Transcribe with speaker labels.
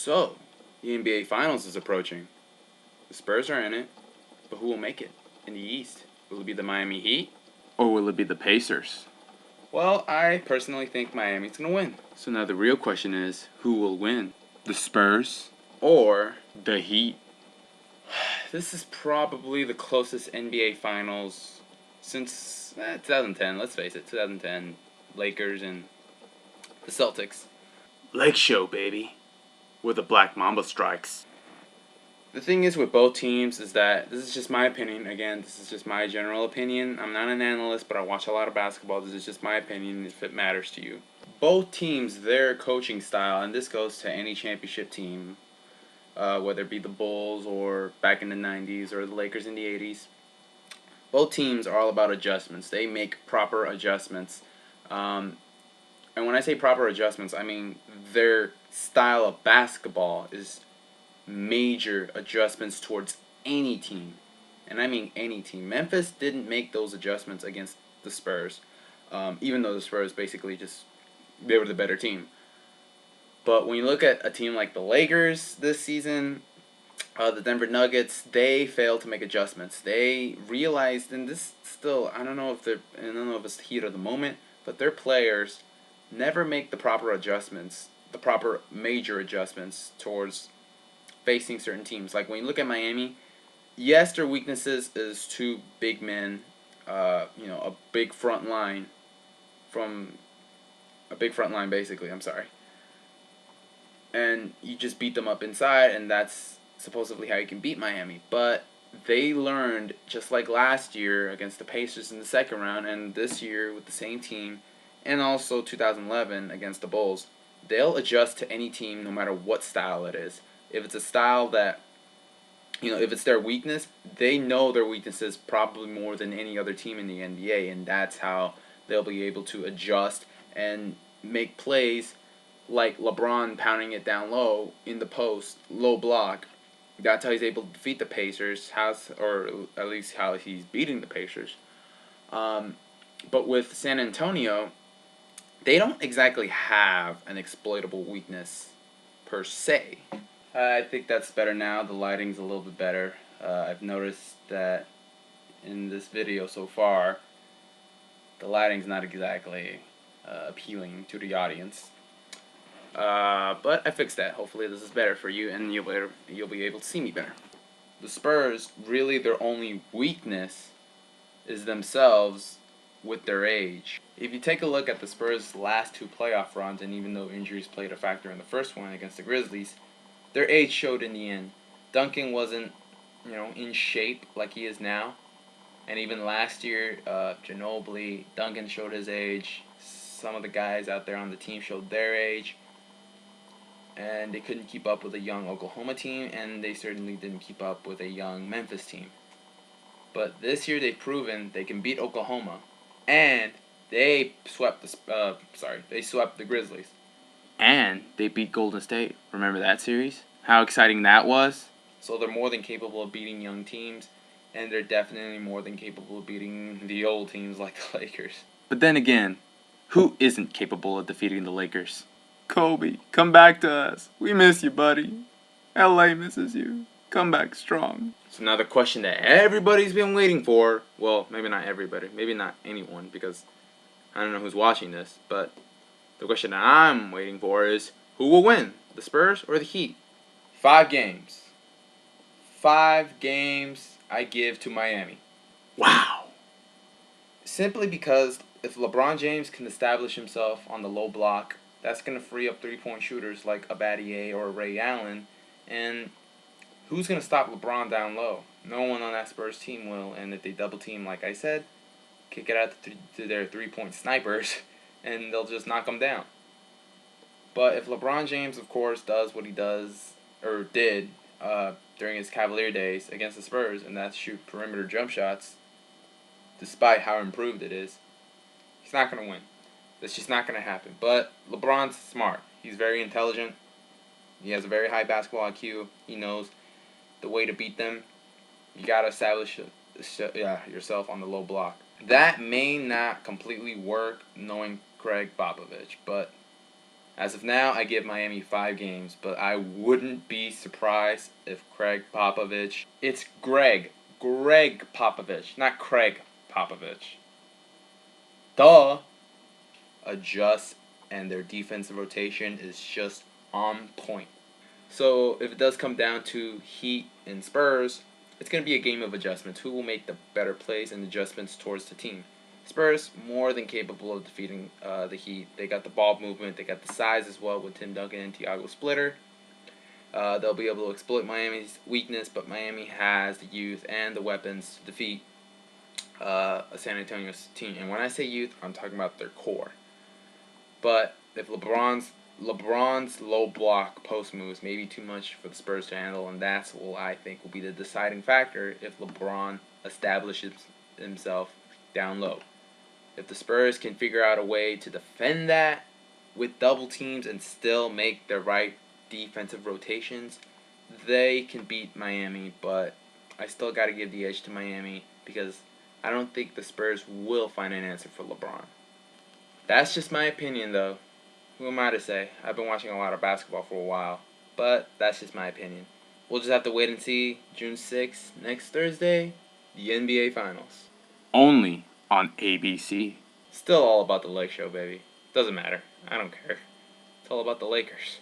Speaker 1: So, the NBA Finals is approaching. The Spurs are in it, but who will make it in the East? Will it be the Miami Heat?
Speaker 2: Or will it be the Pacers?
Speaker 1: Well, I personally think Miami's going to win.
Speaker 2: So now the real question is, who will win? The Spurs
Speaker 1: Or,
Speaker 2: the Heat?
Speaker 1: this is probably the closest NBA Finals since 2010, let's face it, 2010, Lakers and the Celtics.
Speaker 2: Lake Show, baby. Where the Black Mamba strikes.
Speaker 1: The thing is with both teams is that, this is just my opinion, again, this is just my general opinion. I'm not an analyst, but I watch a lot of basketball. This is just my opinion if it matters to you. Both teams, their coaching style, and this goes to any championship team, whether it be the Bulls or back in the 90s or the Lakers in the 80s, both teams are all about adjustments. They make proper adjustments. And when I say proper adjustments, I mean their style of basketball is major adjustments towards any team. And I mean any team. Memphis didn't make those adjustments against the Spurs, even though the Spurs basically they were the better team. But when you look at a team like the Lakers this season, the Denver Nuggets, they failed to make adjustments. They realized, and this still, I don't know if it's the heat of the moment, but their players never make the proper adjustments, the proper major adjustments towards facing certain teams. Like when you look at Miami, yes, their weaknesses is two big men, a big front line basically. I'm sorry. And you just beat them up inside, and that's supposedly how you can beat Miami. But they learned, just like last year against the Pacers in the second round, and this year with the same team, and also 2011 against the Bulls, they'll adjust to any team no matter what style it is. If it's a style that, if it's their weakness, they know their weaknesses probably more than any other team in the NBA, and that's how they'll be able to adjust and make plays like LeBron pounding it down low in the post, low block. That's how he's able to defeat the Pacers, or at least how he's beating the Pacers. But with San Antonio, they don't exactly have an exploitable weakness per se. I think that's better now. The lighting's a little bit better. I've noticed that in this video so far, the lighting's not exactly appealing to the audience. But I fixed that. Hopefully this is better for you, and you'll be able to see me better. The Spurs, really their only weakness is themselves with their age. If you take a look at the Spurs' last two playoff runs, and even though injuries played a factor in the first one against the Grizzlies, their age showed in the end. Duncan wasn't, in shape like he is now. And even last year, Ginobili, Duncan showed his age. Some of the guys out there on the team showed their age. And they couldn't keep up with a young Oklahoma team, and they certainly didn't keep up with a young Memphis team. But this year they've proven they can beat Oklahoma, and they swept the Grizzlies.
Speaker 2: And they beat Golden State. Remember that series? How exciting that was?
Speaker 1: So they're more than capable of beating young teams, and they're definitely more than capable of beating the old teams like the Lakers.
Speaker 2: But then again, who isn't capable of defeating the Lakers? Kobe, come back to us. We miss you, buddy. LA misses you. Come back strong.
Speaker 1: So now the question that everybody's been waiting for, well, maybe not everybody, maybe not anyone, because I don't know who's watching this, but the question that I'm waiting for is, who will win, the Spurs or the Heat? 5 games. 5 games I give to Miami.
Speaker 2: Wow.
Speaker 1: Simply because if LeBron James can establish himself on the low block, that's going to free up three-point shooters like a Battier or a Ray Allen. And who's going to stop LeBron down low? No one on that Spurs team will. And if they double team, like I said, kick it out to their three-point snipers, and they'll just knock them down. But if LeBron James, of course, does what he does, or did, during his Cavalier days against the Spurs, and that's shoot perimeter jump shots, despite how improved it is, he's not going to win. That's just not going to happen. But LeBron's smart. He's very intelligent. He has a very high basketball IQ. He knows the way to beat them. You got to establish yourself on the low block. That may not completely work knowing Craig Popovich, but As of now, I give Miami 5 games, but I wouldn't be surprised if it's Greg Popovich, not Craig Popovich. Duh. Adjust, and their defensive rotation is just on point. So if it does come down to Heat and Spurs, it's going to be a game of adjustments. Who will make the better plays and adjustments towards the team? Spurs more than capable of defeating the Heat. They got the ball movement, they got the size as well with Tim Duncan and Thiago Splitter. They'll be able to exploit Miami's weakness, but Miami has the youth and the weapons to defeat a San Antonio team. And when I say youth, I'm talking about their core. But if LeBron's low block post moves may be too much for the Spurs to handle, and that's what I think will be the deciding factor if LeBron establishes himself down low. If the Spurs can figure out a way to defend that with double teams and still make the right defensive rotations, they can beat Miami, but I still got to give the edge to Miami because I don't think the Spurs will find an answer for LeBron. That's just my opinion, though. Who am I to say? I've been watching a lot of basketball for a while, but that's just my opinion. We'll just have to wait and see. June 6th, next Thursday, the NBA Finals.
Speaker 2: Only on ABC.
Speaker 1: Still all about the Lake Show, baby. Doesn't matter. I don't care. It's all about the Lakers.